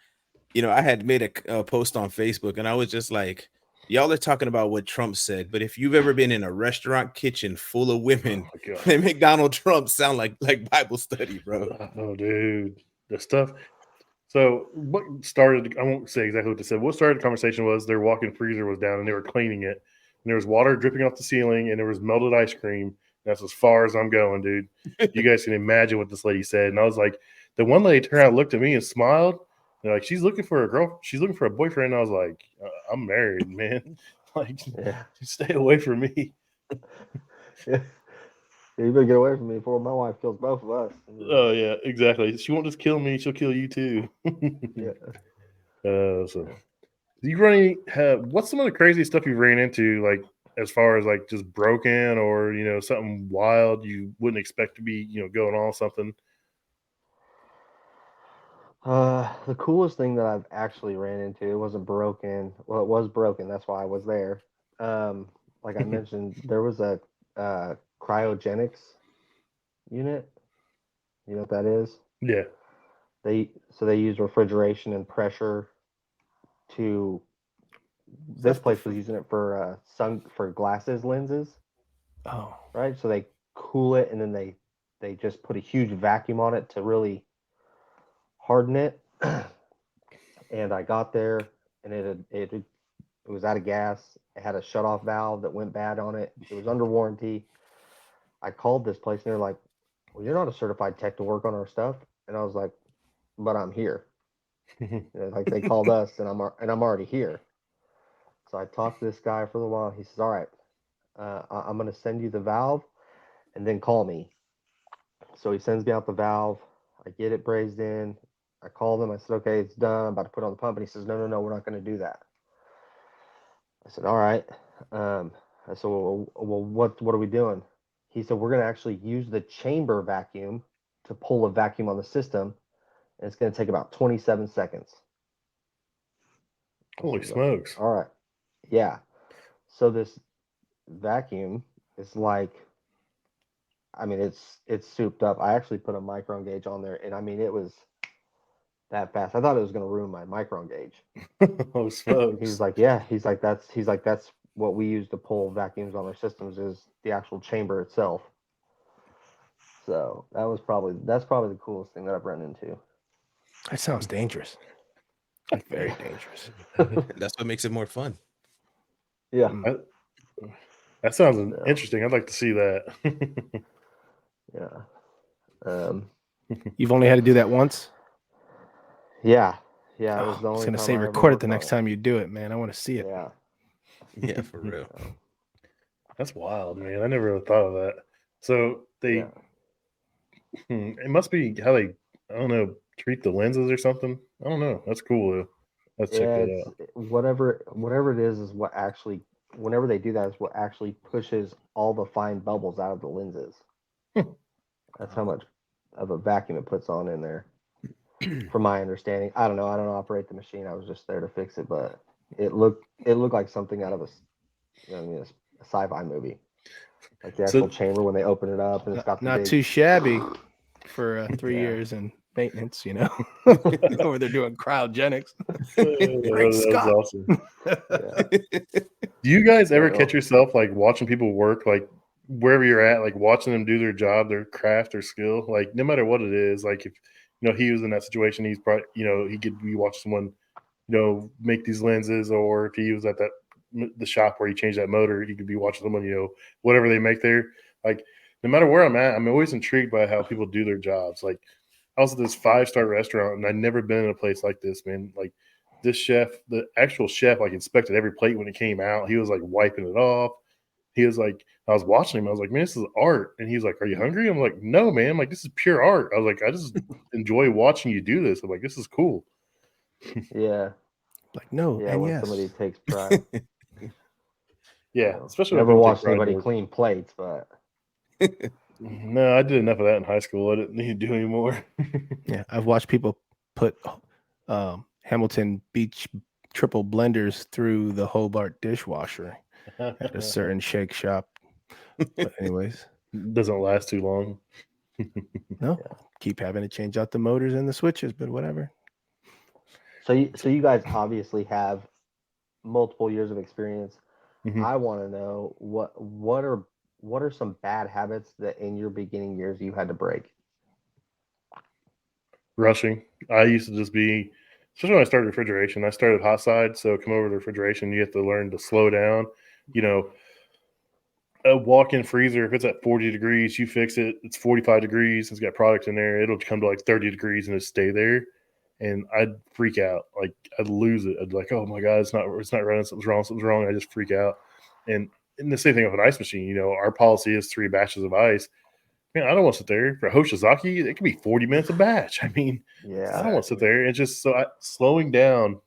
I had made a post on Facebook and I was just like, y'all are talking about what Trump said, but if you've ever been in a restaurant kitchen full of women, they make Donald Trump sound like Bible study, bro. Oh, dude, the stuff. So what started? I won't say exactly what they said. What started the conversation was their walk-in freezer was down and they were cleaning it, and there was water dripping off the ceiling, and there was melted ice cream. That's as far as I'm going, dude. You guys can imagine what this lady said, and I was like, the one lady turned around, looked at me, and smiled. They're like, she's looking for a girl. She's looking for a boyfriend. And I was like, I'm married, man. Like, stay away from me. Yeah, you better get away from me before my wife kills both of us. Oh yeah, exactly. She won't just kill me; she'll kill you too. Yeah. So, do you run what's some of the crazy stuff you ran into, like as far as like just broken or something wild you wouldn't expect to be going on something? The coolest thing that I've actually ran into, it wasn't broken. Well, it was broken. That's why I was there. Like I mentioned, there was a cryogenics unit. You know what that is? Yeah. They use refrigeration and pressure to. This place was using it for glasses lenses. Oh. Right. So they cool it and then they just put a huge vacuum on it to really harden it. And I got there and it was out of gas. It had a shutoff valve that went bad on it. It was under warranty. I called this place and they're like, "Well, you're not a certified tech to work on our stuff." And I was like, "But I'm here." Like they called us and I'm already here. So I talked to this guy for a little while. He says, "All right, I'm going to send you the valve and then call me." So he sends me out the valve. I get it brazed in. I called him. I said, "Okay, it's done. I'm about to put it on the pump." And he says, No, we're not going to do that." I said, "All right." I said, well, what are we doing? He said, "We're going to actually use the chamber vacuum to pull a vacuum on the system, and it's going to take about 27 seconds. Holy smokes. All right. Yeah. So this vacuum is like, I mean, it's souped up. I actually put a micron gauge on there, and I mean, it was that fast. I thought it was going to ruin my micron gauge. Oh, smokes. He's like, yeah. He's like, that's what we use to pull vacuums on our systems is the actual chamber itself. So that's probably the coolest thing that I've run into. That sounds dangerous. Like very dangerous. That's what makes it more fun. Yeah. That sounds interesting. I'd like to see that. Yeah. You've only had to do that once? Yeah. Yeah. It was the only I was going to time say I record it the next time you do it, man. I want to see it. Yeah. Yeah, for real. That's wild, man. I never really thought of that. So it must be how they, I don't know, treat the lenses or something. I don't know. That's cool though. Let's check that out. Whatever it is what actually whenever they do that is what actually pushes all the fine bubbles out of the lenses. That's how much of a vacuum it puts on in there. From my understanding, I don't know. I don't operate the machine. I was just there to fix it, but it looked like something out of a sci-fi movie. Like the actual chamber when they open it up and it's got the not big... too shabby for 3 years in maintenance, where they're doing cryogenics. Great Scott. Awesome. Do you guys ever catch yourself like watching people work, like wherever you're at, like watching them do their job, their craft, their skill, like no matter what it is, like if he was in that situation, he's probably he could be watching someone make these lenses, or if he was at the shop where he changed that motor, he could be watching someone whatever they make there. Like no matter where I'm at, I'm always intrigued by how people do their jobs. Like I was at this 5-star restaurant and I'd never been in a place like this, man. Like this chef, the actual chef, like inspected every plate when it came out. He was like wiping it off. He was like, I was watching him. I was like, man, this is art. And he's like, are you hungry? I'm like, no, man. I'm like, this is pure art. I was like, I just enjoy watching you do this. I'm like, this is cool. Yeah. Like, no. Yeah, and when yes. somebody takes pride. Yeah, especially never watched anybody clean plates, but no, I did enough of that in high school. I didn't need to do anymore. Yeah, I've watched people put Hamilton Beach triple blenders through the Hobart dishwasher at a certain shake shop. But anyways, doesn't last too long. No, keep having to change out the motors and the switches, but whatever. So you guys obviously have multiple years of experience. Mm-hmm. I want to know what are some bad habits that in your beginning years you had to break? Rushing. I used to just be, especially when I started refrigeration, I started hot side. So come over to refrigeration, you have to learn to slow down. A walk-in freezer, if it's at 40 degrees, you fix it. It's 45 degrees. It's got products in there. It'll come to like 30 degrees and just stay there. And I'd freak out. Like I'd lose it. I'd be like, oh my God, it's not running. Something's wrong. I just freak out. And the same thing with an ice machine. Our policy is 3 batches of ice. Man, I don't want to sit there for Hoshizaki. It could be 40 minutes a batch. I mean, I don't want to sit there. It's just slowing down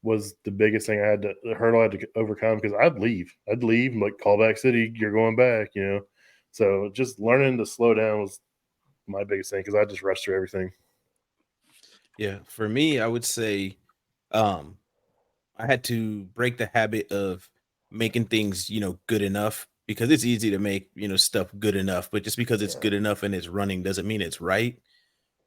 was the biggest thing the hurdle I had to overcome, because I'd leave and like, call back city, you're going back, So just learning to slow down was my biggest thing, because I just rushed through everything. Yeah, for me, I would say I had to break the habit of making things, good enough, because it's easy to make, stuff good enough, but just because it's good enough and it's running doesn't mean it's right.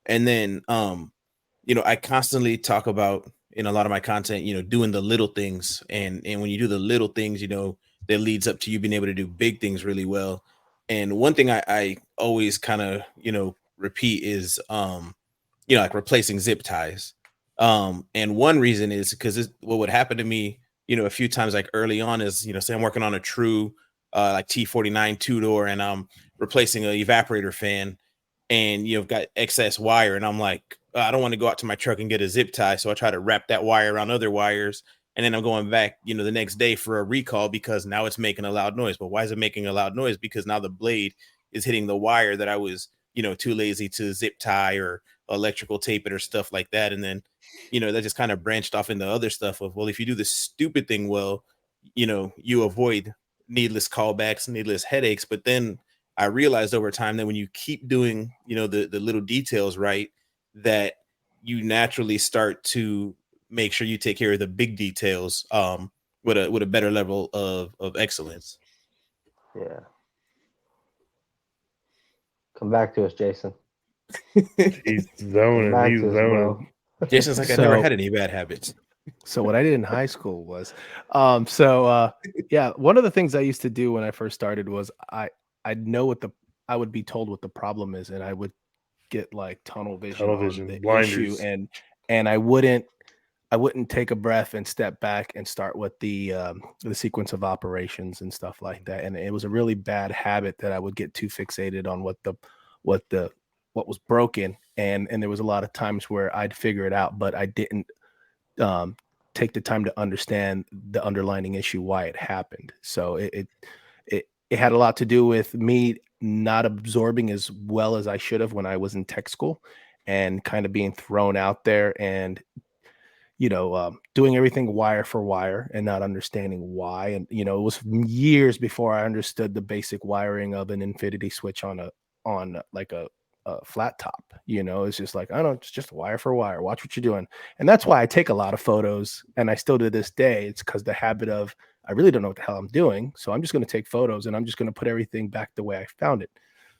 And then I constantly talk about in a lot of my content, doing the little things, and when you do the little things, that leads up to you being able to do big things really well. And one thing I always kind of repeat is like replacing zip ties. And one reason is because what would happen to me, a few times, like early on, is say I'm working on a true like T49 2-door, and I'm replacing an evaporator fan, and you've got excess wire, and I'm like, I don't want to go out to my truck and get a zip tie, so I try to wrap that wire around other wires, and then I'm going back the next day for a recall because now it's making a loud noise. But why is it making a loud noise? Because now the blade is hitting the wire that I was too lazy to zip tie or electrical tape it or stuff like that. And then that just kind of branched off into other stuff of, well, if you do this stupid thing well, you avoid needless callbacks, needless headaches. But then I realized over time that when you keep doing, the little details right, that you naturally start to make sure you take care of the big details with a better level of excellence. Yeah. Come back to us, Jason. He's zoning. Jason's like, I never had any bad habits. So what I did in high school was, yeah, one of the things I used to do when I first started was I'd know I would be told what the problem is, and I would get like tunnel vision on the blinders. issue, and I wouldn't take a breath and step back and start with the sequence of operations and stuff like that. And it was a really bad habit that I would get too fixated on what was broken, and there was a lot of times where I'd figure it out, but I didn't take the time to understand the underlying issue, why it happened. So it had a lot to do with me not absorbing as well as I should have when I was in tech school, and kind of being thrown out there. And doing everything wire for wire and not understanding why. And, it was years before I understood the basic wiring of an infinity switch on like a flat top. It's just like, I don't know, it's just wire for wire. Watch what you're doing. And that's why I take a lot of photos. And I still to this day, it's because the habit of, I really don't know what the hell I'm doing. So I'm just going to take photos and I'm just going to put everything back the way I found it.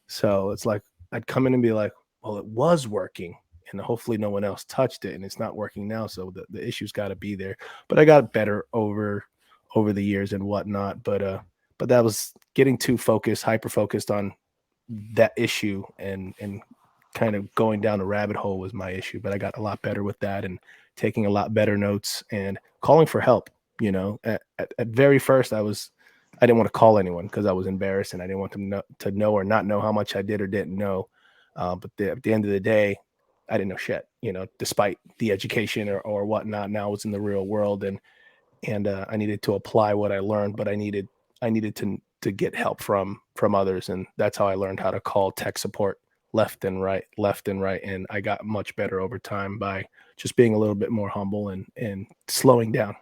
So it's like, I'd come in and be like, well, it was working. And hopefully no one else touched it, and it's not working now. So the issue's got to be there. But I got better over the years and whatnot. But that was getting too focused, hyper focused on that issue, and kind of going down the rabbit hole was my issue. But I got a lot better with that, and taking a lot better notes and calling for help. At very first, I didn't want to call anyone because I was embarrassed and I didn't want them to know or not know how much I did or didn't know. But at the end of the day, I didn't know shit, despite the education or whatnot. Now I was in the real world, and I needed to apply what I learned, but I needed to get help from others. And that's how I learned how to call tech support left and right. And I got much better over time by just being a little bit more humble and slowing down.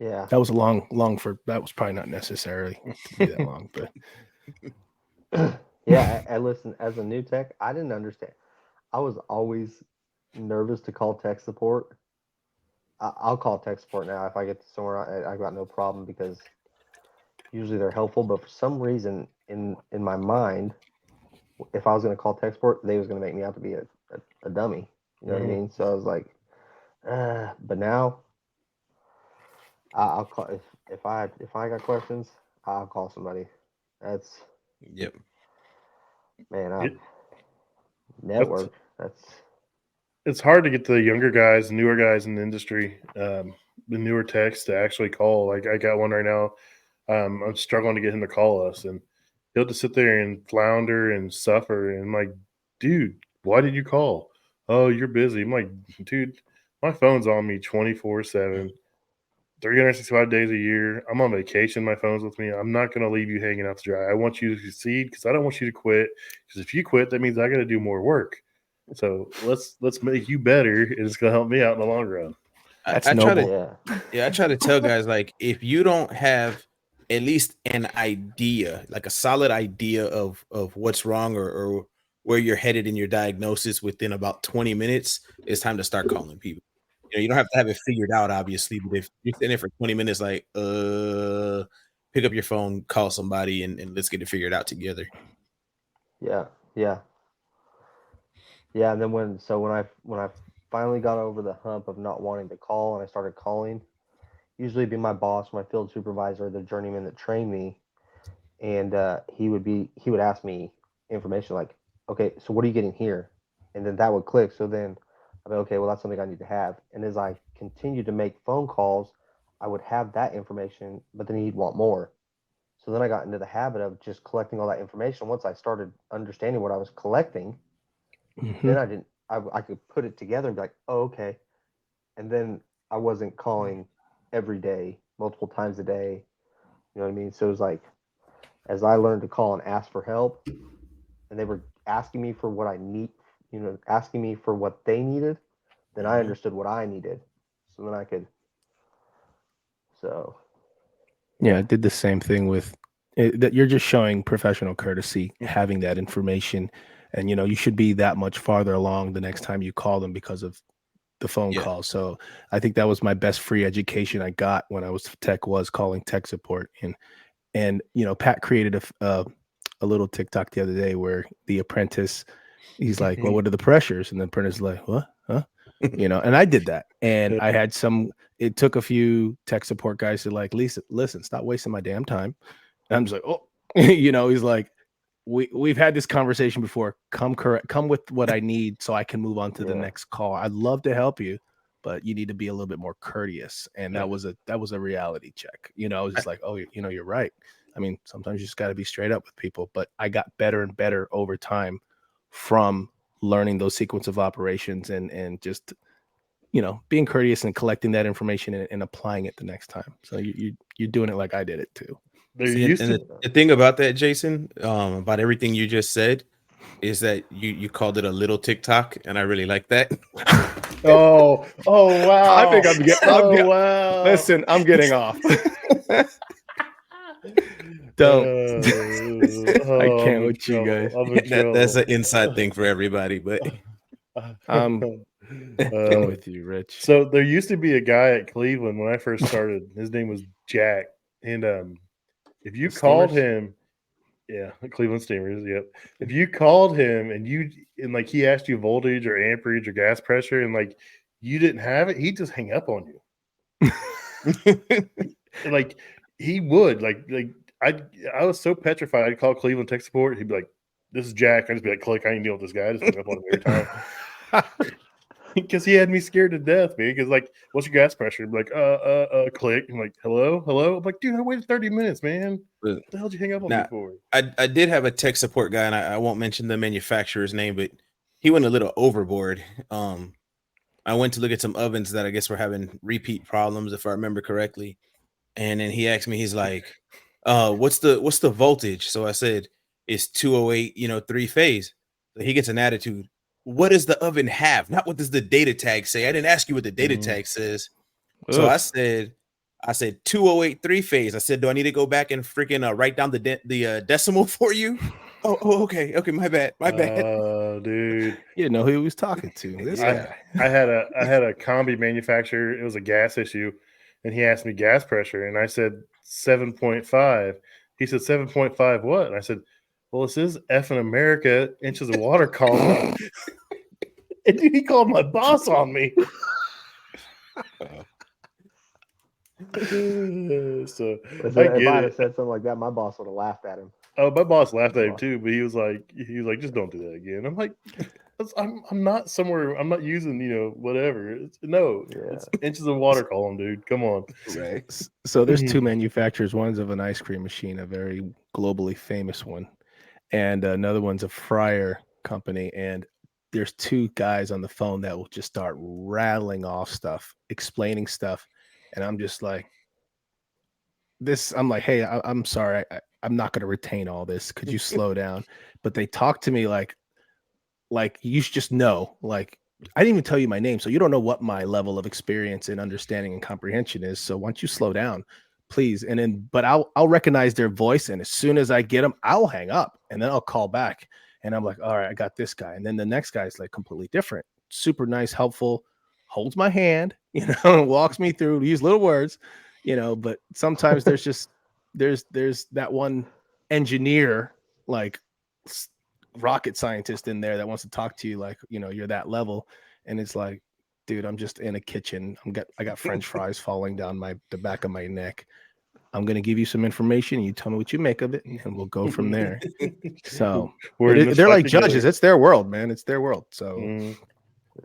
Yeah. That was that was probably not necessarily to be that long, but yeah. I listen, as a new tech, I didn't understand. I was always nervous to call tech support. I'll call tech support now if I get to somewhere. I got no problem because usually they're helpful. But for some reason, in my mind, if I was going to call tech support, they was going to make me out to be a dummy. You know what I mean? So I was like, but now I'll call if I got questions, I'll call somebody. That's Yep. Man, network. It's hard to get the younger guys, newer guys in the industry, the newer techs to actually call. Like I got one right now. I'm struggling to get him to call us, and he'll just sit there and flounder and suffer. And I'm like, dude, why did you call? Oh, you're busy. I'm like, dude, my phone's on me 24/7, 365 days a year. I'm on vacation. My phone's with me. I'm not going to leave you hanging out to dry. I want you to succeed because I don't want you to quit. Because if you quit, that means I got to do more work. So let's make you better, and it's going to help me out in the long run. That's noble. I try to tell guys, like, if you don't have at least an idea, like a solid idea of what's wrong or where you're headed in your diagnosis within about 20 minutes, it's time to start calling people. You don't have to have it figured out, obviously, but if you're sitting there for 20 minutes, like, pick up your phone, call somebody, and let's get it figured out together. Yeah. And then when I finally got over the hump of not wanting to call, and I started calling, usually it'd be my boss, my field supervisor, the journeyman that trained me, and he would ask me information like, okay, so what are you getting here? And then that would click. So then I'd be, okay, well, that's something I need to have. And as I continued to make phone calls, I would have that information, but then he'd want more. So then I got into the habit of just collecting all that information. Once I started understanding what I was collecting, then I could put it together and be like, oh, okay. And then I wasn't calling every day, multiple times a day. You know what I mean? So it was like, as I learned to call and ask for help, and they were asking me for what I need, asking me for what they needed, then I understood what I needed. So then I could. So. Yeah, I did the same thing with that. You're just showing professional courtesy, having that information. And, you should be that much farther along the next time you call them because of the phone call. So I think that was my best free education I got when I was was calling tech support. And Pat created a little TikTok the other day where the apprentice, he's like, well, what are the pressures? And the apprentice is like, what? Huh? And I did that. And I had it took a few tech support guys to like, listen, stop wasting my damn time. And I'm just like, oh, he's like, we've had this conversation before. Come with what I need so I can move on to the next call. I'd love to help you, but you need to be a little bit more courteous. And that was a reality check. I was just like, oh, you're right. I mean, sometimes you just got to be straight up with people, but I got better and better over time from learning those sequence of operations and just, being courteous and collecting that information and applying it the next time. So you're doing it like I did it too. The thing about that, Jason, about everything you just said, is that you called it a little TikTok, and I really like that. Oh wow! I think I'm getting. Wow! Listen, I'm getting off. Don't. I can't with you guys. I'm in That's an trouble. inside thing for everybody, but I'm with you, Rich. So there used to be a guy at Cleveland when I first started. His name was Jack, and if you The called Steamers? him, yeah, Cleveland Steamers, yep. If you called him and like he asked you voltage or amperage or gas pressure and like you didn't have it, he'd just hang up on you. Like he would like I was so petrified. I'd call Cleveland tech support. He'd be like, "This is Jack." I'd just be like, "Click." I ain't deal with this guy. I just hung up on him every time. Because he had me scared to death, man. Because like, what's your gas pressure? I'm like, click. I'm like, hello. I'm like, dude, I waited 30 minutes, man. What the hell did you hang up on me for? I did have a tech support guy, and I won't mention the manufacturer's name, but he went a little overboard. I went to look at some ovens that I guess were having repeat problems, if I remember correctly. And then he asked me, he's like, what's the voltage? So I said, it's 208, 3-phase. So he gets an attitude. What does the oven have? Not what does the data tag say? I didn't ask you what the data tag says. So I said 208 3-phase. I said, do I need to go back and freaking write down the decimal for you? Oh, okay, my bad. Dude, You didn't know who he was talking to. This guy. I had a combi manufacturer. It was a gas issue, and he asked me gas pressure, and I said 7.5. He said 7.5 what? And I said, well, this is F in America, inches of water column. And dude, he called my boss on me. So Listen, I if get I'd have it. said something like that, my boss would have laughed at him. Oh, my boss laughed at him too, but he was like, just don't do that again. I'm like, I'm not somewhere. I'm not using, whatever. It's inches of water column, dude. Come on. Right. So there's two manufacturers. One's of an ice cream machine, a very globally famous one, and another one's a fryer company. And there's two guys on the phone that will just start rattling off stuff, explaining stuff, and I'm just like, I'm like, hey, I'm sorry, I'm not going to retain all this. Could you slow down? But they talk to me like you should just know, like, I didn't even tell you my name, so you don't know what my level of experience and understanding and comprehension is. So why don't you slow down, please? And then, but I'll recognize their voice, and as soon as I get them, I'll hang up, and then I'll call back, and I'm like, all right, I got this guy, and then the next guy's like completely different, super nice, helpful, holds my hand, and walks me through, use little words, But sometimes there's just there's that one engineer, like rocket scientist in there that wants to talk to you like you're that level, and it's like, dude, I'm just in a kitchen. I got French fries falling down the back of my neck. I'm gonna give you some information. You tell me what you make of it, and we'll go from there. So they're like judges. Together. It's their world, man. It's their world. So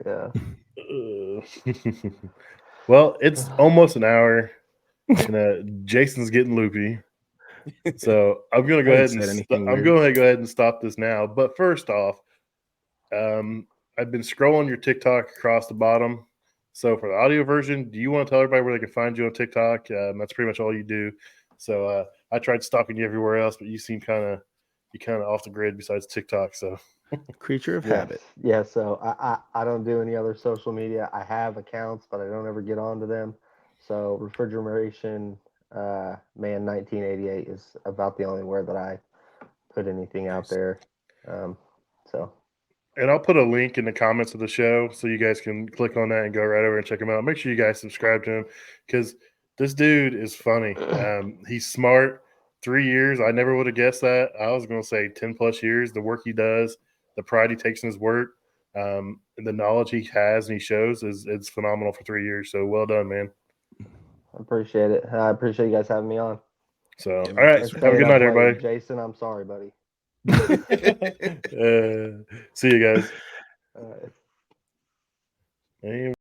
yeah. Well, it's almost an hour, and Jason's getting loopy. So I'm gonna go ahead and stop this now. But first off, I've been scrolling your TikTok across the bottom. So for the audio version, do you want to tell everybody where they can find you on TikTok? That's pretty much all you do. So I tried stalking you everywhere else, but you seem kind of off the grid besides TikTok. So creature of habit. Yeah. So I don't do any other social media. I have accounts, but I don't ever get onto them. So Refrigerationman1988 is about the only where that I put anything out there. And I'll put a link in the comments of the show so you guys can click on that and go right over and check him out. Make sure you guys subscribe to him because this dude is funny. He's smart. 3 years. I never would have guessed that. I was going to say 10 plus years. The work he does, the pride he takes in his work, and the knowledge he has and he shows it's phenomenal for 3 years. So well done, man. I appreciate it. I appreciate you guys having me on. So, all right. Have a good night, everybody. Jason, I'm sorry, buddy. See you guys. If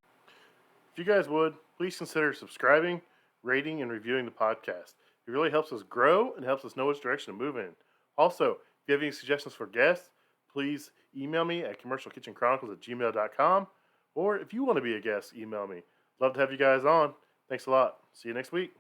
you guys would, please consider subscribing, rating, and reviewing the podcast. It really helps us grow and helps us know which direction to move in. Also, if you have any suggestions for guests, please email me at commercialkitchenchronicles@gmail.com. Or if you want to be a guest, email me. Love to have you guys on. Thanks a lot. See you next week.